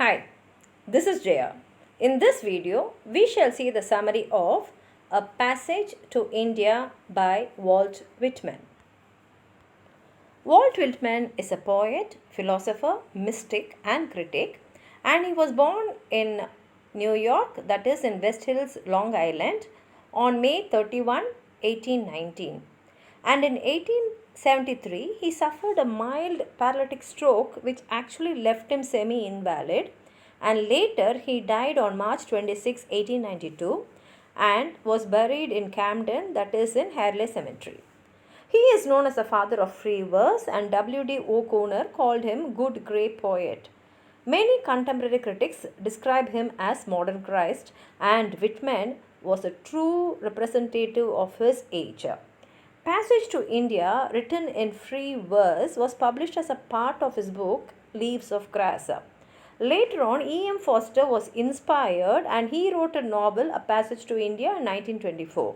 Hi, this is Jaya. In this video, we shall see the summary of A Passage to India by Walt Whitman. Walt Whitman is a poet, philosopher, mystic, and critic, and he was born in New York, that is in West Hills, Long Island, on May 31, 1819. And in 1873, he suffered a mild paralytic stroke which actually left him semi invalid. And later, he died on March 26, 1892, and was buried in Camden, that is in Harley Cemetery. He is known as the father of free verse, and W.D. O'Connor called him good grey poet. Many contemporary critics describe him as modern Christ, and Whitman was a true representative of his age. Passage to India, written in free verse, was published as a part of his book Leaves of Grass. Later on, E.M. Forster was inspired and he wrote a novel, A Passage to India, in 1924.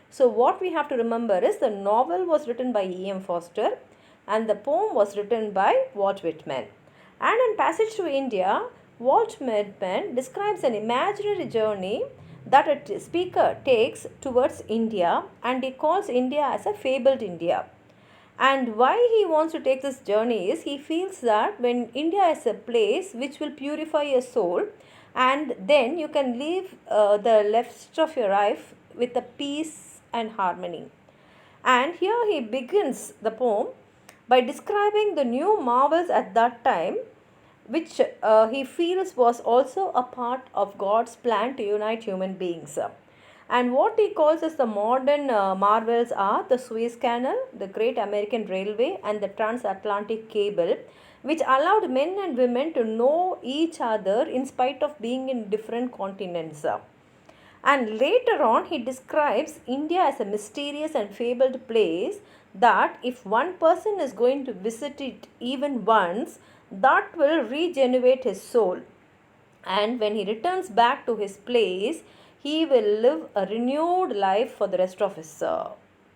So, what we have to remember is the novel was written by E.M. Forster and the poem was written by Walt Whitman. And in Passage to India, Walt Whitman describes an imaginary journey that a speaker takes towards India, and he calls India as a fabled India. And why he wants to take this journey is he feels that when India is a place which will purify your soul, and then you can live the rest of your life with a peace and harmony. And here he begins the poem by describing the new marvels at that time, which he feels was also a part of God's plan to unite human beings. And what he calls as the modern marvels are the Suez Canal, the Great American Railway, and the Transatlantic Cable, which allowed men and women to know each other in spite of being in different continents. And later on, he describes India as a mysterious and fabled place that if one person is going to visit it even once, that will regenerate his soul. And when he returns back to his place, he will live a renewed life for the rest of his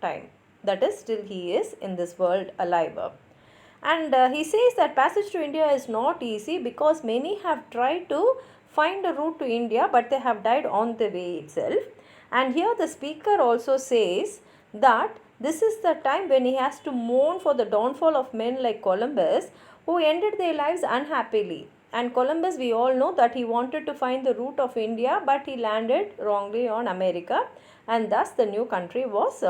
time. That is, still he is in this world alive. And he says that passage to India is not easy because many have tried to find a route to India, but they have died on the way itself. And here the speaker also says that this is the time when he has to mourn for the downfall of men like Columbus, who ended their lives unhappily. And Columbus, we all know that he wanted to find the route of India, but he landed wrongly on America, and thus the new country was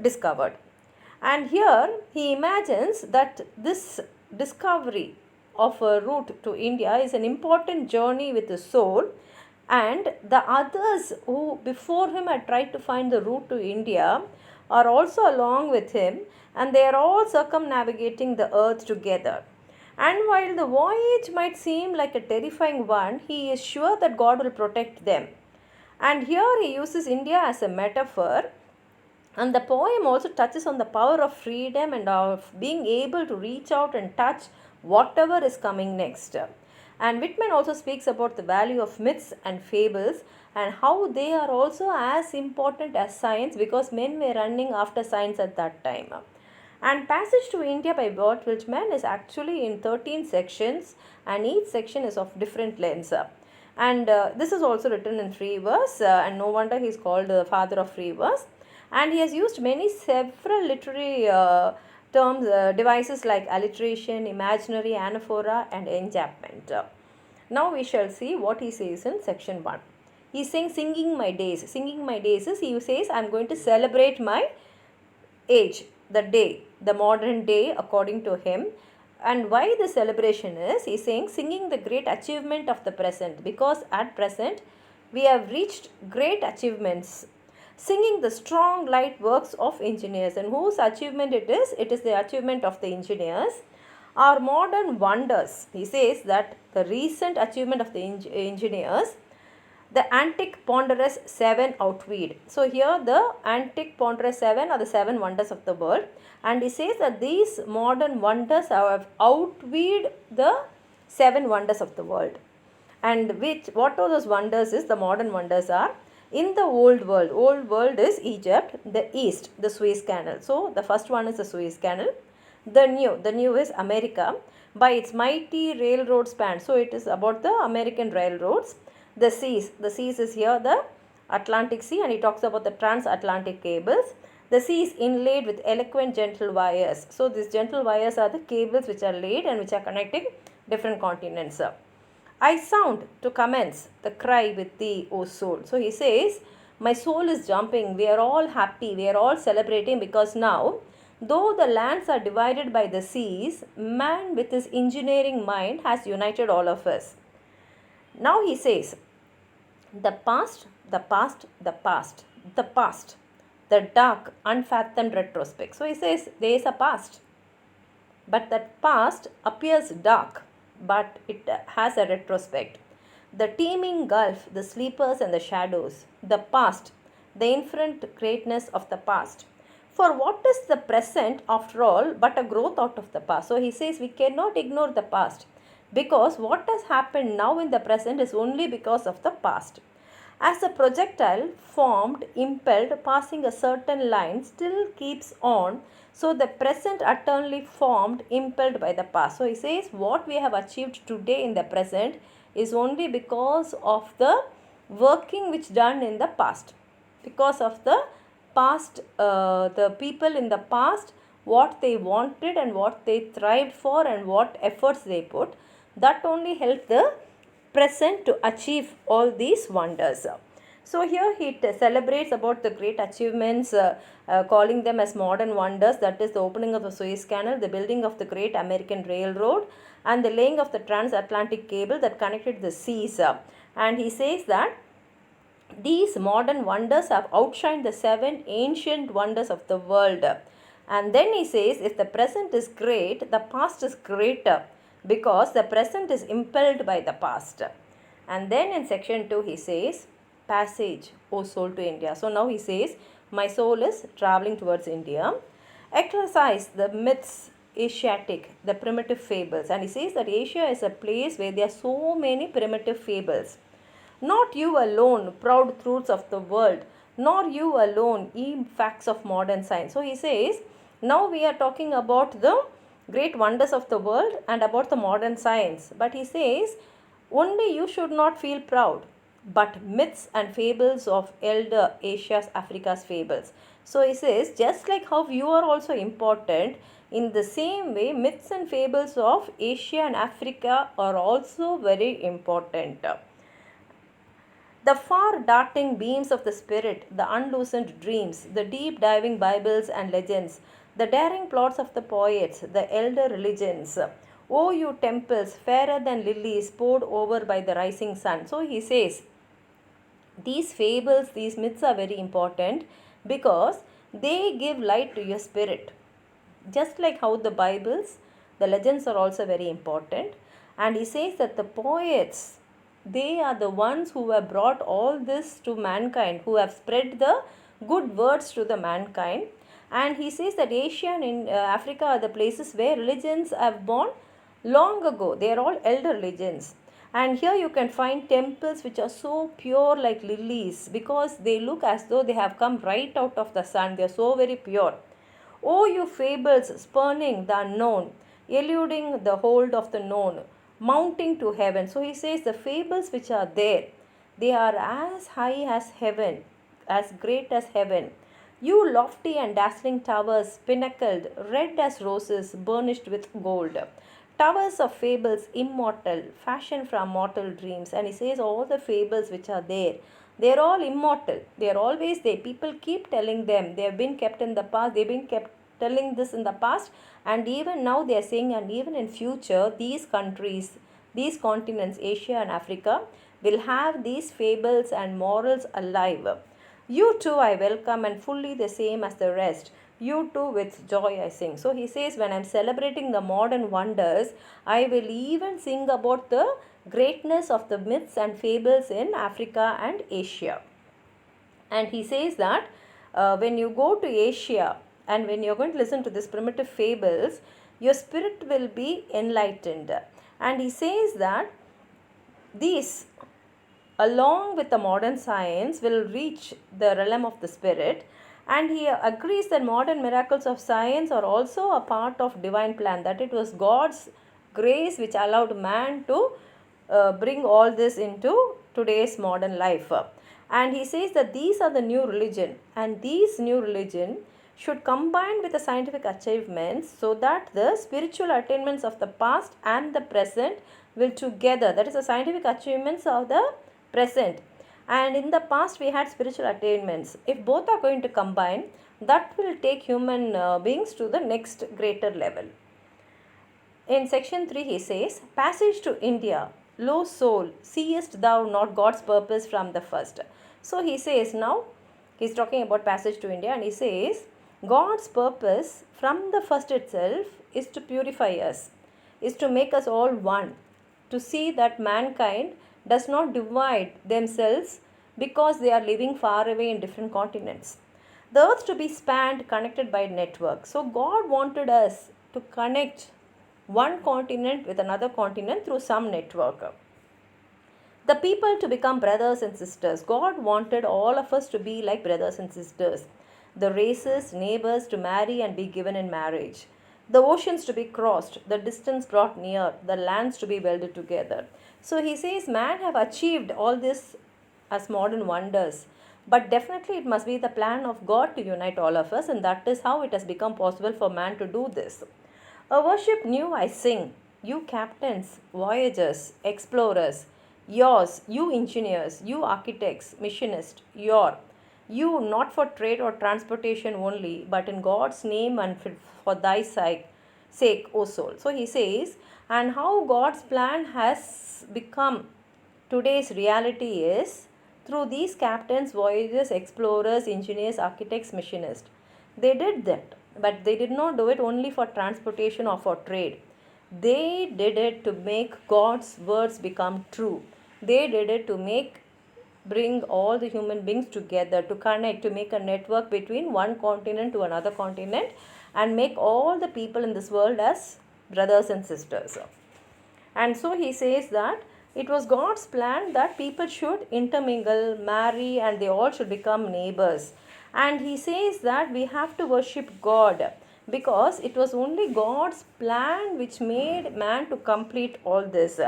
discovered. And here he imagines that this discovery of a route to India is an important journey with the soul, and the others who before him had tried to find the route to India are also along with him, and they are all circumnavigating the earth together. And while the voyage might seem like a terrifying one, he is sure that God will protect them. And here he uses India as a metaphor. And the poem also touches on the power of freedom and of being able to reach out and touch whatever is coming next. And Whitman also speaks about the value of myths and fables and how they are also as important as science because men were running after science at that time. And Passage to India by Walt Whitman is actually in 13 sections, and each section is of different lengths. And this is also written in free verse, and no wonder he is called the father of free verse. And he has used several literary terms, devices like alliteration, imaginary, anaphora, and enjambment. Now we shall see what he says in section 1. He is saying, singing my days. Singing my days is, he says, I am going to celebrate my age, the day, the modern day according to him. And why the celebration is, he is saying, singing the great achievement of the present, because at present we have reached great achievements. Singing the strong light works of engineers, and whose achievement it is the achievement of the engineers. Our modern wonders, he says that the recent achievement of the engineers, the antique ponderous seven outweed. So here the antique ponderous seven are the seven wonders of the world, and he says that these modern wonders have outweed the seven wonders of the world. And what are those wonders is, the modern wonders are, in the old world is Egypt, the east, the Suez Canal. So the first one is the Suez Canal. The new is America by its mighty railroad span. So it is about the American railroads. The seas is here the Atlantic Sea, and he talks about the transatlantic cables. The sea is inlaid with eloquent gentle wires. So these gentle wires are the cables which are laid and which are connecting different continents. I sound to commence the cry with thee, O soul. So he says, my soul is jumping. We are all happy. We are all celebrating because now, though the lands are divided by the seas, man with his engineering mind has united all of us. Now he says, the past, the past, the past, the past, the dark, unfathomed retrospect. So he says, there is a past, but that past appears dark, but it has a retrospect. The teeming gulf, the sleepers and the shadows, the past, the infinite greatness of the past. For what is the present after all but a growth out of the past? So he says we cannot ignore the past because what has happened now in the present is only because of the past. As a projectile formed, impelled, passing a certain line still keeps on, so the present eternally formed, impelled by the past. So he says what we have achieved today in the present is only because of the working which done in the past. Because of the past, the people in the past, what they wanted and what they thrived for and what efforts they put, that only helped the present to achieve all these wonders. So here he celebrates about the great achievements, calling them as modern wonders. That is the opening of the Suez Canal, the building of the great American railroad, and the laying of the transatlantic cable that connected the seas. And he says that these modern wonders have outshined the 7 ancient wonders of the world. And then he says, if the present is great, the past is greater because the present is impelled by the past. And then in section 2 he says, passage, O soul, to India. So now he says, my soul is traveling towards India. Exercise the myths, Asiatic, the primitive fables. And he says that Asia is a place where there are so many primitive fables. Not you alone, proud truths of the world, nor you alone, ye facts of modern science. So he says, now we are talking about the great wonders of the world and about the modern science. But he says, only you should not feel proud, but myths and fables of elder Asia's, Africa's fables. So he says, just like how you are also important, in the same way, myths and fables of Asia and Africa are also very important. The far darting beams of the spirit, the unloosened dreams, the deep diving Bibles and legends, the daring plots of the poets, the elder religions. O you temples, fairer than lilies poured over by the rising sun. So he says, these fables, these myths are very important because they give light to your spirit. Just like how the Bibles, the legends are also very important. And he says that the poets, they are the ones who have brought all this to mankind, who have spread the good words to the mankind. And he says that Asia and in Africa are the places where religions have born long ago. They are all elder religions. And here you can find temples which are so pure like lilies because they look as though they have come right out of the sun. They are so very pure. O you fables, spurning the unknown, eluding the hold of the known, mounting to heaven. So he says the fables which are there, they are as high as heaven, as great as heaven. You lofty and dazzling towers, pinnacled, red as roses, burnished with gold. Towers of fables, immortal, fashioned from mortal dreams. And he says all the fables which are there, they are all immortal. They are always there. People keep telling them. They have been kept in the past. They've been kept telling this in the past. And even now they are saying, and even in future, these countries, these continents, Asia and Africa, will have these fables and morals alive. You too I welcome and fully the same as the rest. You too with joy I sing. So he says, when I'm celebrating the modern wonders, I will even sing about the greatness of the myths and fables in Africa and Asia. And he says that when you go to Asia and when you're going to listen to these primitive fables, your spirit will be enlightened. And he says that these, along with the modern science, will reach the realm of the spirit. And he agrees that modern miracles of science are also a part of divine plan, that it was God's grace which allowed man to bring all this into today's modern life. And he says that these are the new religion, and these new religion should combine with the scientific achievements so that the spiritual attainments of the past and the present will together, that is the scientific achievements of the present, and in the past we had spiritual attainments. If both are going to combine, that will take human beings to the next greater level. In section 3 he says, passage to India, lo soul, seest thou not God's purpose from the first? So he says, now he's talking about passage to India, and he says God's purpose from the first itself is to purify us, is to make us all one, to see that mankind does not divide themselves because they are living far away in different continents. The earth to be spanned, connected by network. So God wanted us to connect one continent with another continent through some network. The people to become brothers and sisters. God wanted all of us to be like brothers and sisters. The races, neighbors to marry and be given in marriage. The oceans to be crossed, the distance brought near, the lands to be welded together. So he says man have achieved all this as modern wonders. But definitely it must be the plan of God to unite all of us, and that is how it has become possible for man to do this. A worship new I sing, you captains, voyagers, explorers, yours, you engineers, you architects, missionists, you not for trade or transportation only, but in God's name and for thy sake, O soul. So he says, and how God's plan has become today's reality is through these captains, voyagers, explorers, engineers, architects, missionists. They did that, but they did not do it only for transportation or for trade. They did it to make God's words become true. They did it to bring all the human beings together, to connect, to make a network between one continent to another continent, and make all the people in this world as brothers and sisters. And so he says that it was God's plan that people should intermingle, marry, and they all should become neighbors. And he says that we have to worship God because it was only God's plan which made man to complete all this.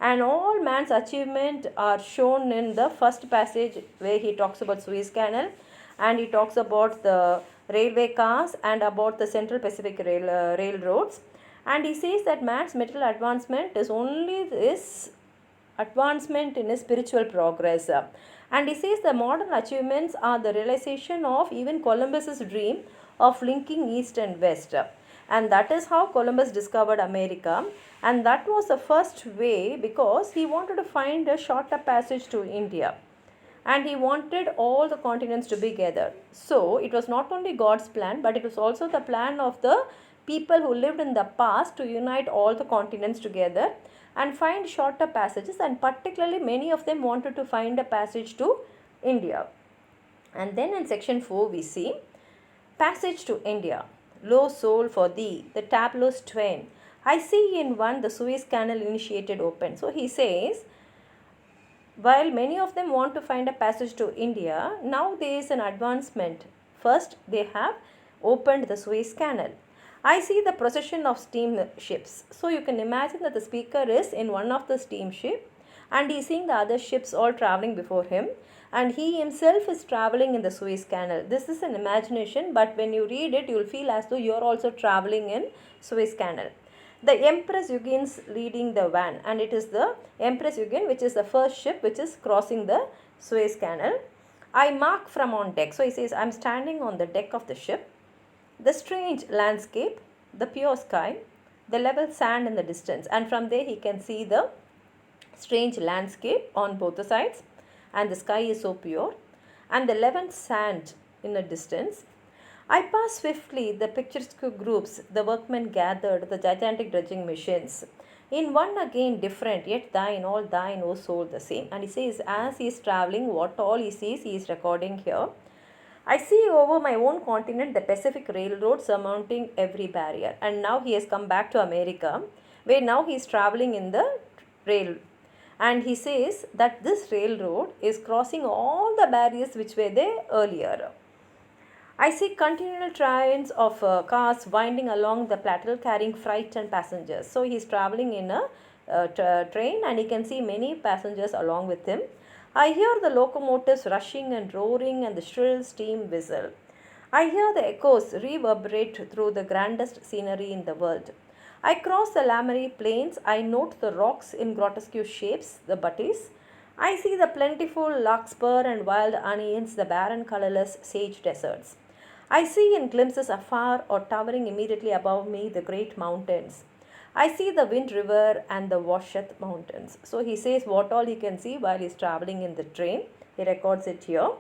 And all man's achievement are shown in the first passage where he talks about Suez Canal, and he talks about the railway cars and about the Central Pacific railroads. And he says that man's material advancement is only this advancement in his spiritual progress. And he says the modern achievements are the realization of even Columbus's dream of linking east and west. And that is how Columbus discovered America. And that was the first way because he wanted to find a shorter passage to India. And he wanted all the continents to be together. So it was not only God's plan, but it was also the plan of the people who lived in the past to unite all the continents together and find shorter passages, and particularly many of them wanted to find a passage to India. And then in section 4 we see passage to India. Lo soul for thee, the tableaus twain. I see in one the Suez Canal initiated open. So he says, while many of them want to find a passage to India, now there is an advancement. First, they have opened the Suez Canal. I see the procession of steamships. So you can imagine that the speaker is in one of the steamship and he is seeing the other ships all traveling before him, and he himself is traveling in the Suez Canal. This is an imagination, but when you read it, you will feel as though you are also traveling in Suez Canal. The Empress Eugene's leading the van, and it is the Empress Eugene which is the first ship which is crossing the Suez Canal. I mark from on deck. So he says, I am standing on the deck of the ship. The strange landscape, the pure sky, the level sand in the distance, and from there he can see the strange landscape on both the sides, and the sky is so pure, and the level sand in the distance. I pass swiftly the picturesque groups, the workmen gathered, the gigantic dredging machines. In one again different, yet thine, all thine, O soul, the same. And he says, as he is traveling, what all he sees, he is recording here. I see over my own continent the Pacific Railroad surmounting every barrier. And now he has come back to America, where now he is traveling in the rail. And he says that this railroad is crossing all the barriers which were there earlier. I see continual trains of cars winding along the plateau carrying freight and passengers. So he's traveling in a train and he can see many passengers along with him. I hear the locomotives rushing and roaring and the shrill steam whistle. I hear the echoes reverberate through the grandest scenery in the world. I cross the Lamary plains. I note the rocks in grotesque shapes, the butties. I see the plentiful larkspur and wild onions, the barren, colorless sage deserts. I see in glimpses afar or towering immediately above me the great mountains. I see the Wind River and the Washeth Mountains. So he says what all he can see while he's traveling in the train. He records it here.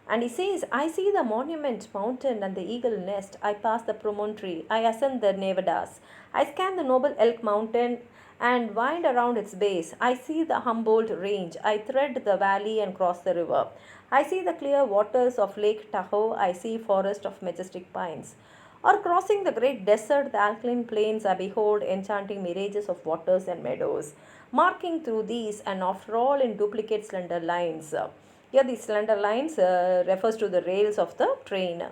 And he says, I see the monument mountain and the eagle nest. I pass the promontory. I ascend the Nevadas. I scan the noble elk mountain and wind around its base. I see the Humboldt range. I thread the valley and cross the river. I see the clear waters of Lake Tahoe. I see forest of majestic pines. Or crossing the great desert, the alkaline plains, I behold enchanting mirages of waters and meadows. Marking through these, and after all in duplicate slender lines. Here these slender lines refers to the rails of the train,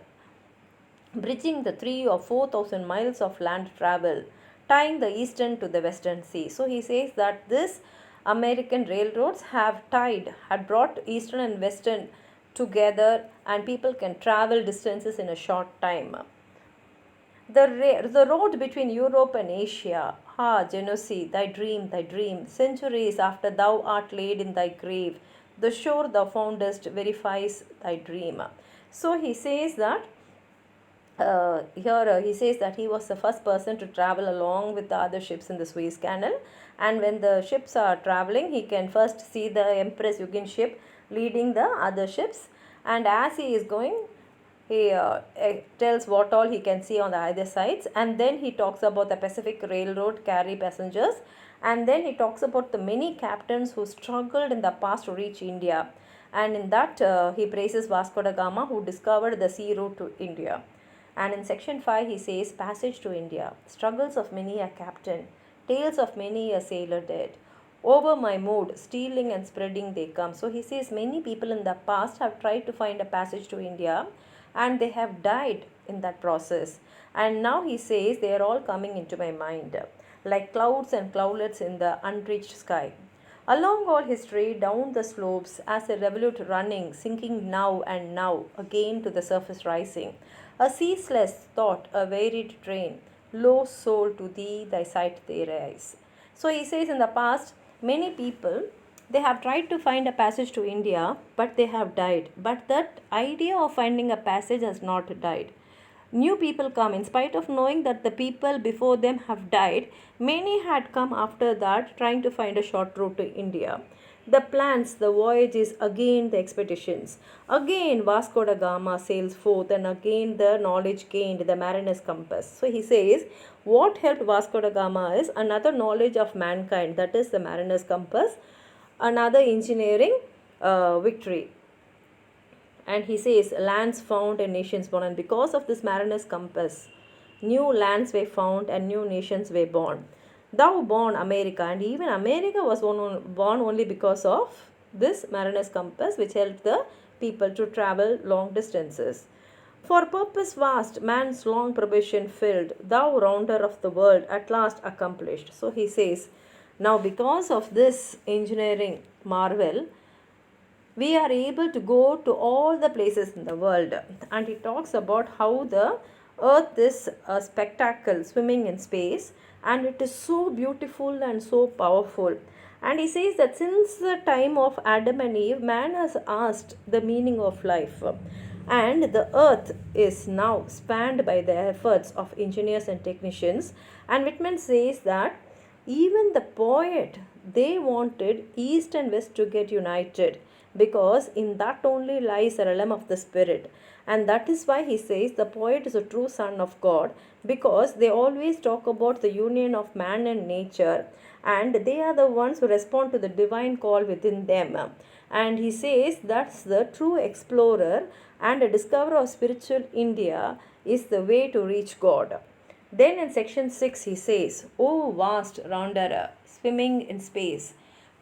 bridging the 3 or 4 thousand miles of land travel, tying the eastern to the western sea. So he says that this American railroads had brought eastern and western together, and people can travel distances in a short time. The road between Europe and Asia, Genoese, thy dream, centuries after thou art laid in thy grave, the shore thou foundest verifies thy dream. So he says that he says that he was the first person to travel along with the other ships in the Suez Canal, and when the ships are traveling, he can first see the Empress Yugin ship leading the other ships, and as he is going, he tells what all he can see on the other sides, and then he talks about the Pacific Railroad carry passengers, and then he talks about the many captains who struggled in the past to reach India, and in that he praises Vasco da Gama who discovered the sea route to India. And in section 5 he says passage to India, struggles of many a captain, tales of many a sailor dead. Over my mood, stealing and spreading they come. So he says many people in the past have tried to find a passage to India and they have died in that process. And now he says they are all coming into my mind like clouds and cloudlets in the unreached sky. Along all history, down the slopes, as a revolute running, sinking now and now, again to the surface rising. A ceaseless thought, a varied train, low soul to thee, thy sight they rise. So he says in the past, many people, they have tried to find a passage to India, but they have died. But that idea of finding a passage has not died. New people come in spite of knowing that the people before them have died. Many had come after that trying to find a short route to India. The plans, the voyages, again the expeditions. Again Vasco da Gama sails forth, and again the knowledge gained, the mariner's compass. So he says, what helped Vasco da Gama is another knowledge of mankind, that is the mariner's compass, another engineering victory. And he says, lands found and nations born. And because of this mariner's compass, new lands were found and new nations were born. Thou born America, and even America was born only because of this mariner's compass, which helped the people to travel long distances. For purpose vast, man's long probation filled, thou rounder of the world, at last accomplished. So he says, now because of this engineering marvel, we are able to go to all the places in the world. And he talks about how the earth is a spectacle swimming in space, and it is so beautiful and so powerful. And he says that since the time of Adam and Eve, man has asked the meaning of life, and the earth is now spanned by the efforts of engineers and technicians. And Whitman says that even the poet, they wanted east and west to get united, because in that only lies the realm of the spirit. And that is why he says the poet is a true son of God, because they always talk about the union of man and nature, and they are the ones who respond to the divine call within them. And he says that's the true explorer, and a discoverer of spiritual India is the way to reach God. Then in section 6 he says, O vast rounder, swimming in space,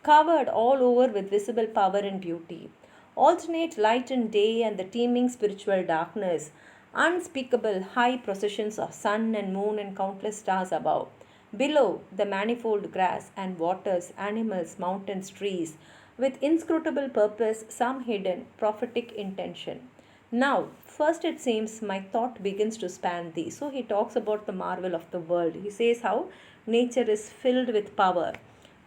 covered all over with visible power and beauty, alternate light and day and the teeming spiritual darkness, Unspeakable high processions of sun and moon and countless stars above. Below, the manifold grass and waters, animals, mountains, trees, with inscrutable purpose, some hidden, prophetic intention. Now, first it seems my thought begins to span thee. So he talks about the marvel of the world. He says how nature is filled with power.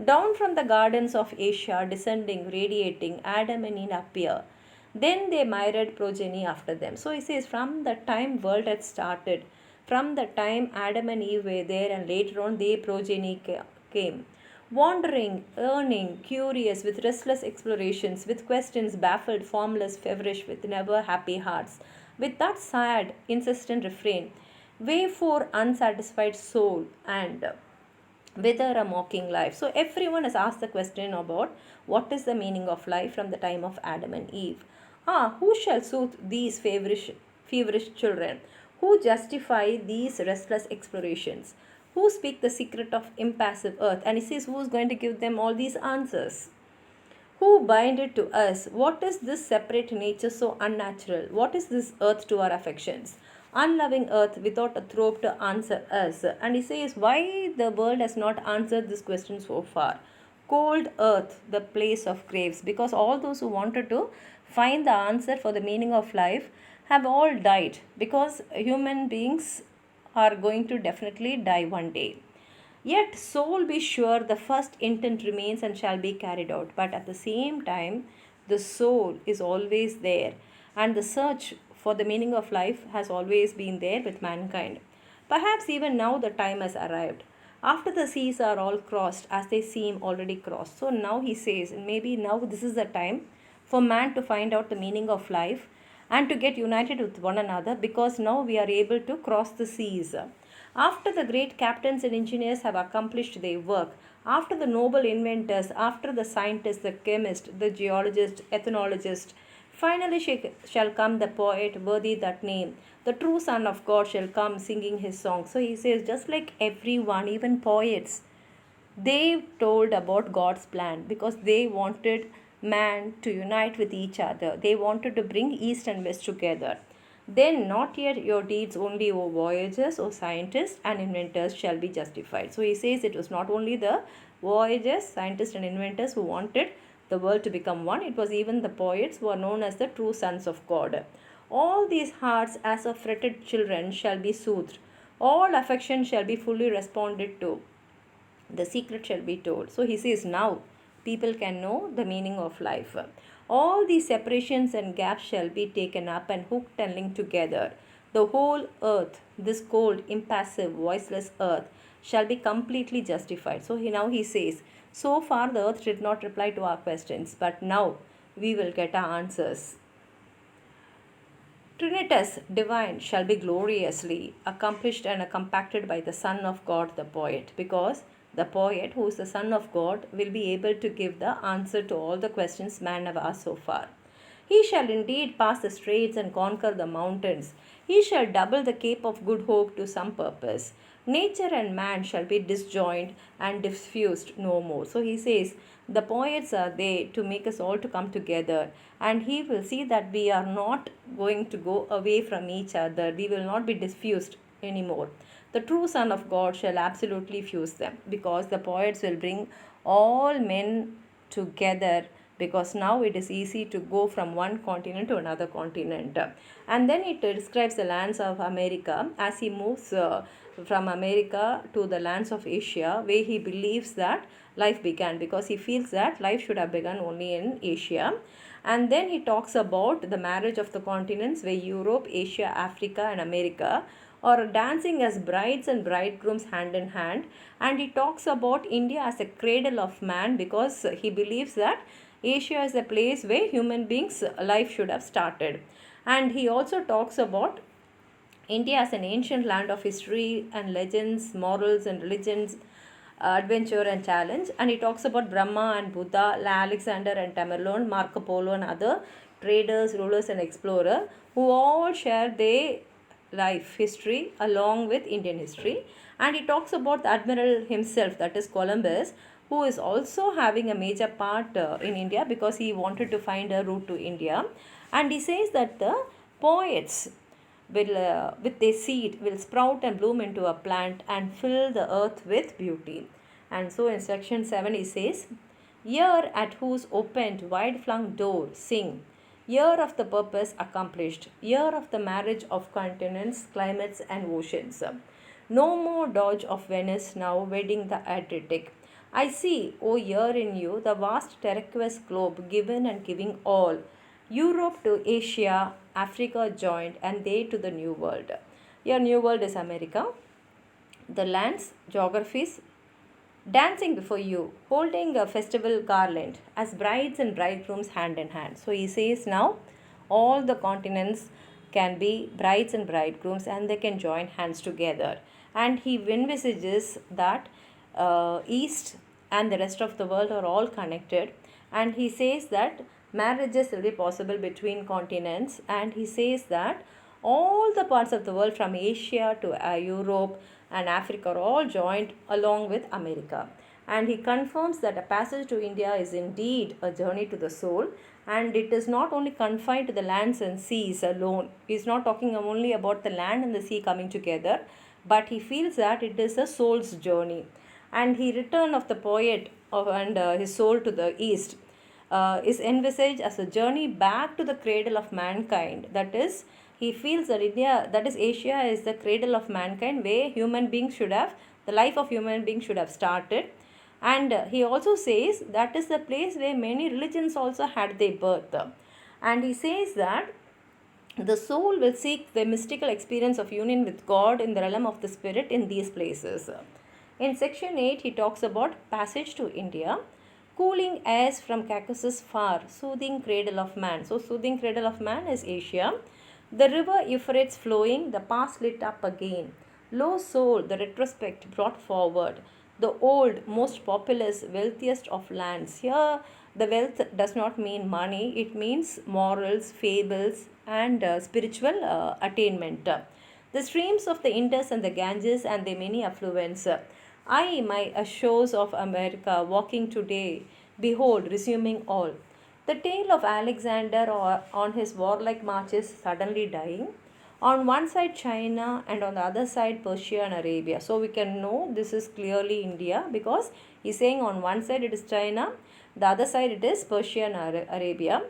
Down from the gardens of Asia, descending, radiating, Adam and Eve appear. Then they myriad progeny after them. So he says, from the time world had started, from the time Adam and Eve were there, and later on their progeny came. Wandering, yearning, curious, with restless explorations, with questions baffled, formless, feverish, with never happy hearts, with that sad, insistent refrain, wherefore unsatisfied soul, and whether a mocking life. So everyone has asked the question about what is the meaning of life from the time of Adam and Eve. Who shall soothe these feverish children? Who justify these restless explorations? Who speak the secret of impassive earth? And he says, who is going to give them all these answers? Who bind it to us? What is this separate nature so unnatural? What is this earth to our affections? Unloving earth without a throb to answer us. And he says, why the world has not answered this question so far? Cold earth, the place of graves. Because all those who wanted to find the answer for the meaning of life have all died. Because human beings are going to definitely die one day. Yet, soul be sure the first intent remains and shall be carried out. But at the same time, the soul is always there, and the search for the meaning of life has always been there with mankind. Perhaps even now the time has arrived. After the seas are all crossed, as they seem already crossed. So now he says, maybe now this is the time for man to find out the meaning of life and to get united with one another, because now we are able to cross the seas. After the great captains and engineers have accomplished their work, after the noble inventors, after the scientist, the chemist, the geologist, ethnologist, finally shall come the poet worthy that name. The true Son of God shall come singing his song. So he says, just like everyone, even poets, they told about God's plan because they wanted man to unite with each other. They wanted to bring East and West together. Then not yet your deeds only, O voyagers, O scientists and inventors, shall be justified. So he says it was not only the voyagers, scientists and inventors who wanted the world to become one. It was even the poets who are known as the true sons of God. All these hearts as of fretted children shall be soothed. All affection shall be fully responded to. The secret shall be told. So he says now people can know the meaning of life. All these separations and gaps shall be taken up and hooked and linked together. The whole earth, this cold, impassive, voiceless earth, shall be completely justified. So now he says, so far the earth did not reply to our questions, but now we will get our answers. Trinitas divine shall be gloriously accomplished and compacted by the Son of God, the poet, because the poet, who is the Son of God, will be able to give the answer to all the questions man have asked so far. He shall indeed pass the straits and conquer the mountains. He shall double the Cape of Good Hope to some purpose. Nature and man shall be disjoined and diffused no more. So he says, the poets are there to make us all to come together, and he will see that we are not going to go away from each other. We will not be diffused anymore. The true Son of God shall absolutely fuse them, because the poets will bring all men together, because now it is easy to go from one continent to another continent. And then it describes the lands of America as he moves from America to the lands of Asia, where he believes that life began, because he feels that life should have begun only in Asia. And then he talks about the marriage of the continents, where Europe, Asia, Africa and America are dancing as brides and bridegrooms hand in hand. And he talks about India as a cradle of man, because he believes that Asia is a place where human beings' life should have started. And he also talks about India as an ancient land of history and legends, morals and religions, adventure and challenge. And he talks about Brahma and Buddha, Alexander and Tamerlane, Marco Polo and other traders, rulers and explorers, who all share their life history along with Indian history. And he talks about the admiral himself, that is Columbus, who is also having a major part in India, because he wanted to find a route to India. And he says that the poets with a seed, will sprout and bloom into a plant and fill the earth with beauty. And so in section 7 he says, Year at whose opened wide flung door sing, year of the purpose accomplished, year of the marriage of continents, climates, and oceans. No more dodge of Venice now wedding the Adriatic. I see, O year in you, the vast terraquoise globe given and giving all. Europe to Asia, Africa joined, and they to the New World. Your New World is America. The lands, geographies, dancing before you, holding a festival garland as brides and bridegrooms hand in hand. So he says now all the continents can be brides and bridegrooms and they can join hands together. And he envisages that East and the rest of the world are all connected. And he says that marriages will be possible between continents. And he says that all the parts of the world from Asia to Europe and Africa are all joined along with America. And he confirms that a passage to India is indeed a journey to the soul, and it is not only confined to the lands and seas alone. He is not talking only about the land and the sea coming together, but he feels that it is a soul's journey. And he return of the poet and his soul to the east is envisaged as a journey back to the cradle of mankind. That is, he feels that India, that is Asia, is the cradle of mankind where human beings should have, the life of human beings should have started. And he also says that is the place where many religions also had their birth. And he says that the soul will seek the mystical experience of union with God in the realm of the spirit in these places. In section 8, he talks about passage to India, cooling airs from Caucasus far, soothing cradle of man. So, soothing cradle of man is Asia. The river Euphrates flowing, the past lit up again. Low soul, the retrospect brought forward. The old, most populous, wealthiest of lands. Here, the wealth does not mean money, it means morals, fables, and spiritual attainment. The streams of the Indus and the Ganges and the many affluents. I, my shores of America, walking today, behold, resuming all. The tale of Alexander on his warlike marches suddenly dying. On one side China and on the other side Persia and Arabia. So we can know this is clearly India because he's saying on one side it is China, the other side it is Persia and Arabia.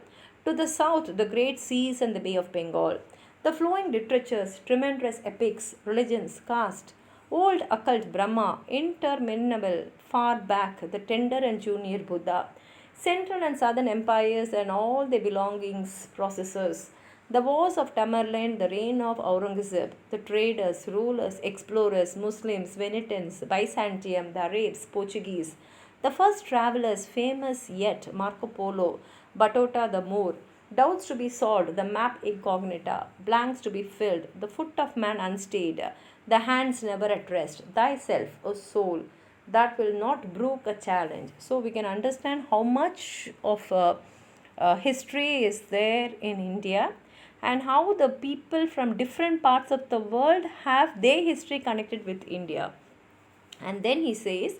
To the south, the great seas and the Bay of Bengal. The flowing literatures, tremendous epics, religions, caste, old occult Brahma, interminable, far back, the tender and junior Buddha, central and southern empires and all their belongings, processors, the wars of Tamerlane, the reign of Aurangzeb, the traders, rulers, explorers, Muslims, Venetians, Byzantium, the Arabs, Portuguese, the first travelers, famous yet, Marco Polo, Batotta the Moor, doubts to be solved, the map incognita, blanks to be filled, the foot of man unstayed, the hands never at rest, thyself, O soul, that will not brook a challenge. So we can understand how much of history is there in India and how the people from different parts of the world have their history connected with India. And then he says,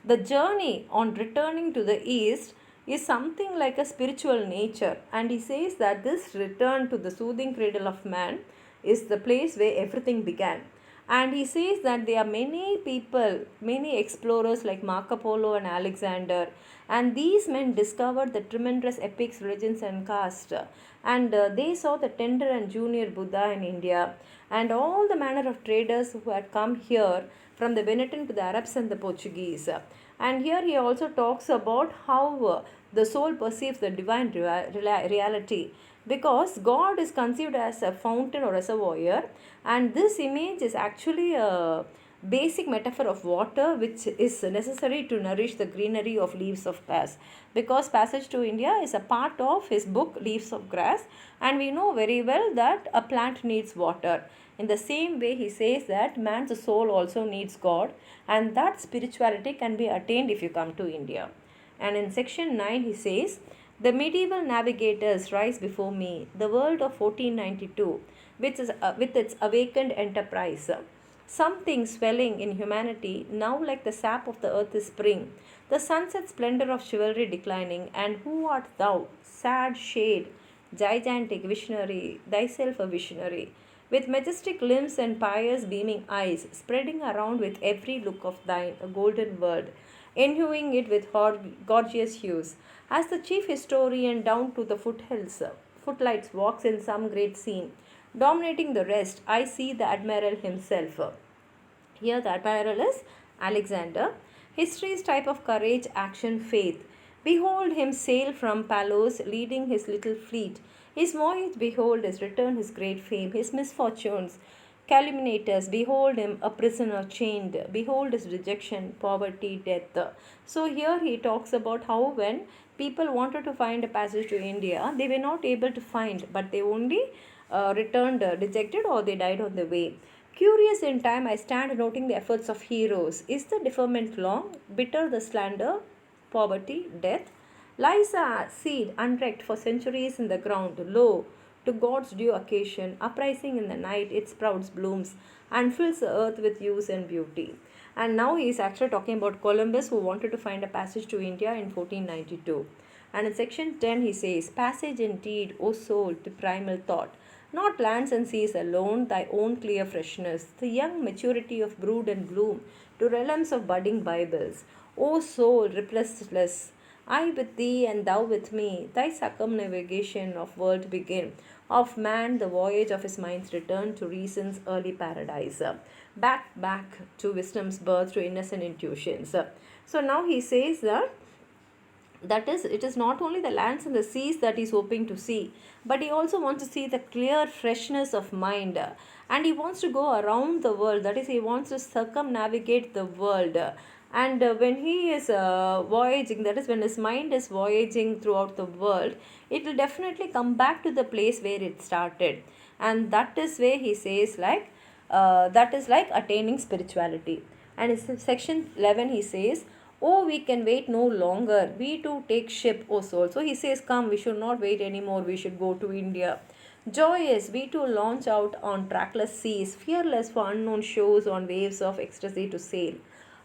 the journey on returning to the east is something like a spiritual nature. And he says that this return to the soothing cradle of man is the place where everything began. And he says that there are many people, many explorers like Marco Polo and Alexander, and these men discovered the tremendous epics, religions, and caste. And they saw the tender and junior Buddha in India, and all the manner of traders who had come here from the Venetian to the Arabs and the Portuguese. And here he also talks about how the soul perceives the divine reality, because God is conceived as a fountain or reservoir, and this image is actually a basic metaphor of water which is necessary to nourish the greenery of Leaves of Grass, because Passage to India is a part of his book Leaves of Grass, and we know very well that a plant needs water. In the same way, he says that man's soul also needs God, and that spirituality can be attained if you come to India. And in section 9 he says, the medieval navigators rise before me, the world of 1492, with its awakened enterprise. Something swelling in humanity, now like the sap of the earth is spring, the sunset splendor of chivalry declining, and who art thou, sad shade, gigantic visionary, thyself a visionary, with majestic limbs and pious beaming eyes, spreading around with every look of thine a golden world, enhuing it with gorgeous hues. As the chief historian down to the foothills, footlights walks in some great scene, dominating the rest, I see the admiral himself. Here, the admiral is Alexander. History's type of courage, action, faith. Behold him sail from Palos, leading his little fleet. His voyage, behold his return, his great fame, his misfortunes, calumniators, behold him a prisoner chained, behold his rejection, poverty, death. So here he talks about how when people wanted to find a passage to India, they were not able to find, but they only returned dejected or they died on the way. Curious in time, I stand noting the efforts of heroes. Is the deferment long? Bitter the slander, poverty, death? Lies a seed unwrecked for centuries in the ground. Lo, to God's due occasion, uprising in the night, it sprouts, blooms, and fills the earth with use and beauty. And now he is actually talking about Columbus, who wanted to find a passage to India in 1492. And in section 10, he says, Passage indeed, O soul, to primal thought. Not lands and seas alone, thy own clear freshness, the young maturity of brood and bloom, to realms of budding Bibles. O soul, restless, I with thee and thou with me, thy circumnavigation of world begin, of man the voyage of his mind's return to reason's early paradise. Back to wisdom's birth, to innocent intuitions. So now he says that is, it is not only the lands and the seas that he's hoping to see, but he also wants to see the clear freshness of mind, and he wants to go around the world, that is, he wants to circumnavigate the world. And when he is voyaging, that is, when his mind is voyaging throughout the world, it will definitely come back to the place where it started. And that is where he says, like, that is like attaining spirituality. And in section 11 he says, Oh, we can wait no longer. We too take ship, O soul. So he says, Come, we should not wait anymore. We should go to India. Joyous, we too launch out on trackless seas, fearless for unknown shores on waves of ecstasy to sail.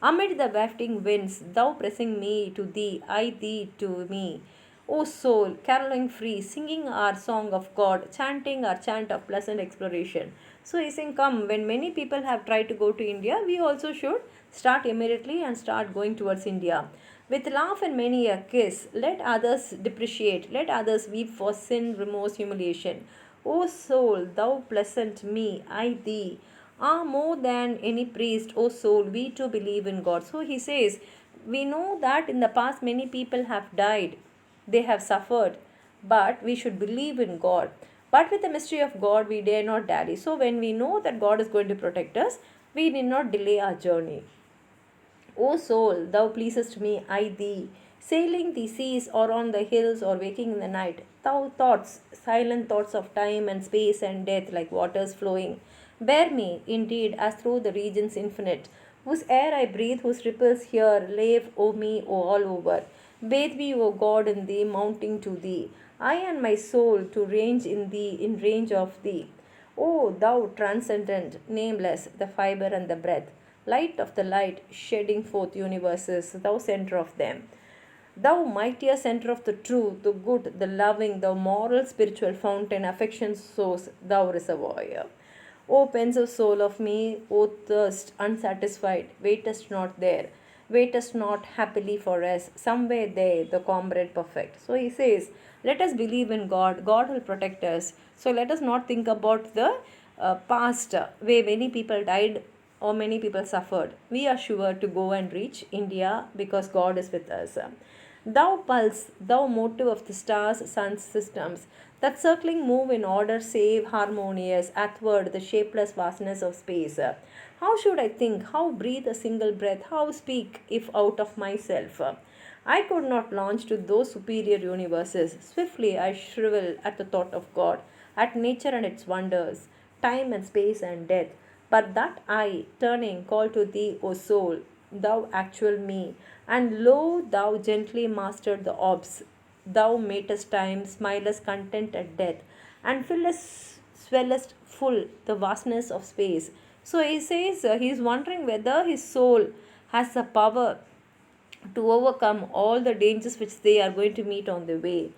Amid the wafting winds, thou pressing me to thee, I thee to me. O soul, caroling free, singing our song of God, chanting our chant of pleasant exploration. So he's saying, Come, when many people have tried to go to India, we also should start immediately and start going towards India. With laugh and many a kiss, let others depreciate, let others weep for sin, remorse, humiliation. O soul, thou pleasant me, I thee, are more than any priest, O soul, we too believe in God. So he says, we know that in the past many people have died, they have suffered, but we should believe in God. But with the mystery of God, we dare not dally. So when we know that God is going to protect us, we need not delay our journey. O soul, thou pleasest me, I thee, sailing the seas or on the hills or waking in the night. Thou thoughts, silent thoughts of time and space and death like waters flowing, bear me, indeed, as through the regions infinite, whose air I breathe, whose ripples here lave o me o all over. Bathe me, O God, in thee, mounting to thee, I and my soul to range in thee, in range of thee. O thou transcendent, nameless, the fibre and the breath, light of the light, shedding forth universes, thou center of them. Thou mightier center of the true, the good, the loving, the moral, spiritual fountain, affection source, thou reservoir. O pensive soul of me, O thirst unsatisfied, waitest not there, waitest not happily for us, somewhere there, the comrade perfect. So he says, let us believe in God, God will protect us. So let us not think about the past where many people died or many people suffered. We are sure to go and reach India because God is with us. Thou pulse, thou motive of the stars, suns, systems, that circling move in order, save, harmonious, athwart the shapeless vastness of space. How should I think, how breathe a single breath, how speak if out of myself? I could not launch to those superior universes. Swiftly I shrivel at the thought of God, at nature and its wonders, time and space and death. But that I, turning, call to thee, O soul, thou actual me, and lo, thou gently mastered the orbs. Thou matest time, smilest content at death, and swellest full the vastness of space. So he says he is wondering whether his soul has the power to overcome all the dangers which they are going to meet on the way.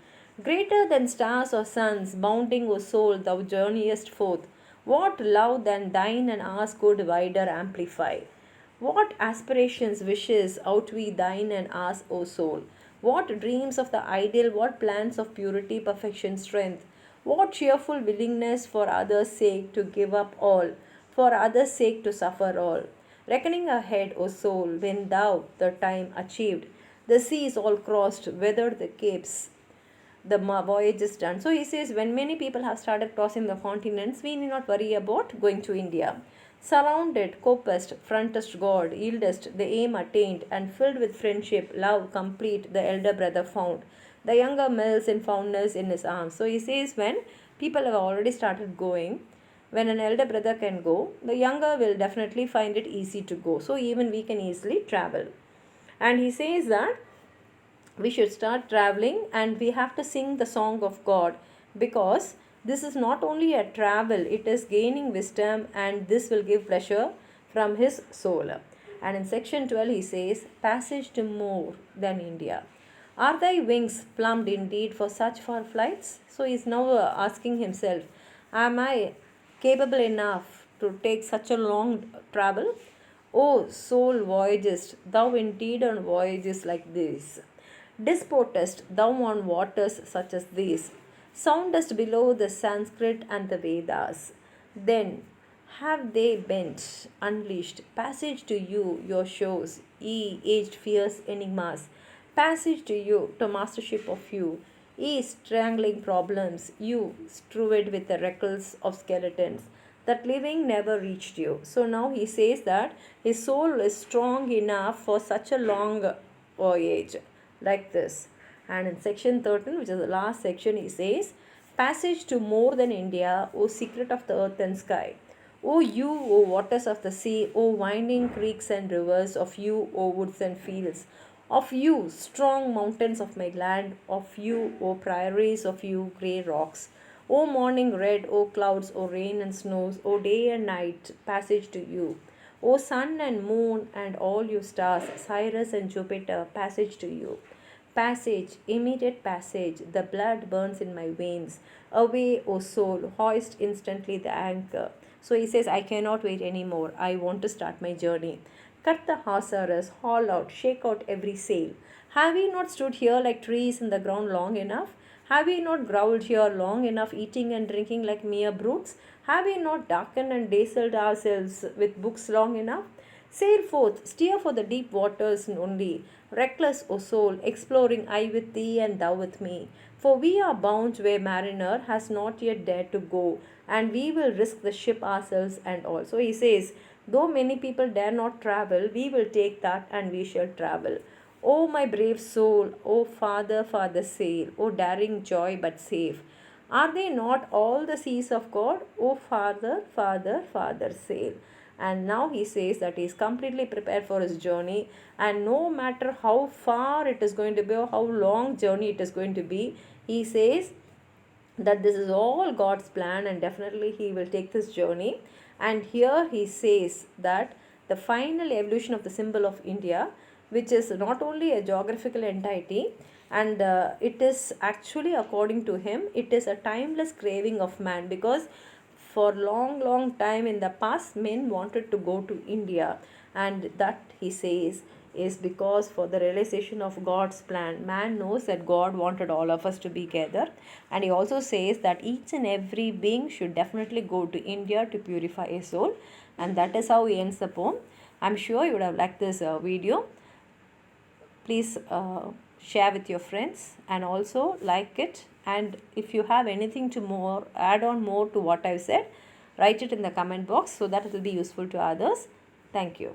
Greater than stars or suns, bounding, O soul, thou journeyest forth. What love than thine and ours could wider amplify? What aspirations, wishes outweigh thine and ours, O soul? What dreams of the ideal, what plans of purity, perfection, strength? What cheerful willingness for others' sake to give up all, for others' sake to suffer all? Reckoning ahead, O soul, when thou the time achieved, the seas all crossed, weathered the capes, the voyage is done. So he says, when many people have started crossing the continents, we need not worry about going to India. Surrounded, copest, frontest God, yieldest, the aim attained, and filled with friendship, love complete, the elder brother found. The younger melts in fondness in his arms. So he says, when people have already started going, when an elder brother can go, the younger will definitely find it easy to go. So even we can easily travel. And he says that we should start traveling and we have to sing the song of God, because this is not only a travel, it is gaining wisdom, and this will give pleasure from his soul. And in section 12 he says, passage to more than India. Are thy wings plumbed indeed for such far flights? So he is now asking himself, am I capable enough to take such a long travel? O soul voyagest, thou indeed on voyages like this. Disportest thou on waters such as these, soundest below the Sanskrit and the Vedas. Then have they bent, unleashed, passage to you, your shows, ye aged fierce enigmas, passage to you, to mastership of you, ye strangling problems, you strewed with the wreckles of skeletons, that living never reached you. So now he says that his soul is strong enough for such a long voyage like this. And in section 13, which is the last section, he says, passage to more than India, O secret of the earth and sky. O you, O waters of the sea, O winding creeks and rivers, of you, O woods and fields, of you, strong mountains of my land, of you, O prairies, of you, grey rocks. O morning red, O clouds, O rain and snows, O day and night, passage to you. O sun and moon and all you stars, Cyrus and Jupiter, passage to you. Passage, immediate passage, the blood burns in my veins. Away, O soul, hoist instantly the anchor. So he says, I cannot wait anymore. I want to start my journey. Cut the hawsers, haul out, shake out every sail. Have we not stood here like trees in the ground long enough? Have we not growled here long enough, eating and drinking like mere brutes? Have we not darkened and dazzled ourselves with books long enough? Sail forth, steer for the deep waters only, reckless, O soul, exploring I with thee and thou with me. For we are bound where mariner has not yet dared to go, and we will risk the ship ourselves and all. So he says, though many people dare not travel, we will take that and we shall travel. O my brave soul, O Father, Father, sail, O daring joy but safe. Are they not all the seas of God? O Father, Father, Father, sail. And now he says that he is completely prepared for his journey, and no matter how far it is going to be or how long journey it is going to be, he says that this is all God's plan and definitely he will take this journey. And here he says that the final evolution of the symbol of India, which is not only a geographical entity, and it is actually, according to him, it is a timeless craving of man, because for long time in the past men wanted to go to India, and that he says is because for the realization of God's plan. Man knows that God wanted all of us to be together, and he also says that each and every being should definitely go to India to purify his soul, and that is how he ends the poem. I'm sure you would have liked this video. Please share with your friends and also like it, and if you have anything to more add on more to what I've said, write it in the comment box so that it will be useful to others. Thank you.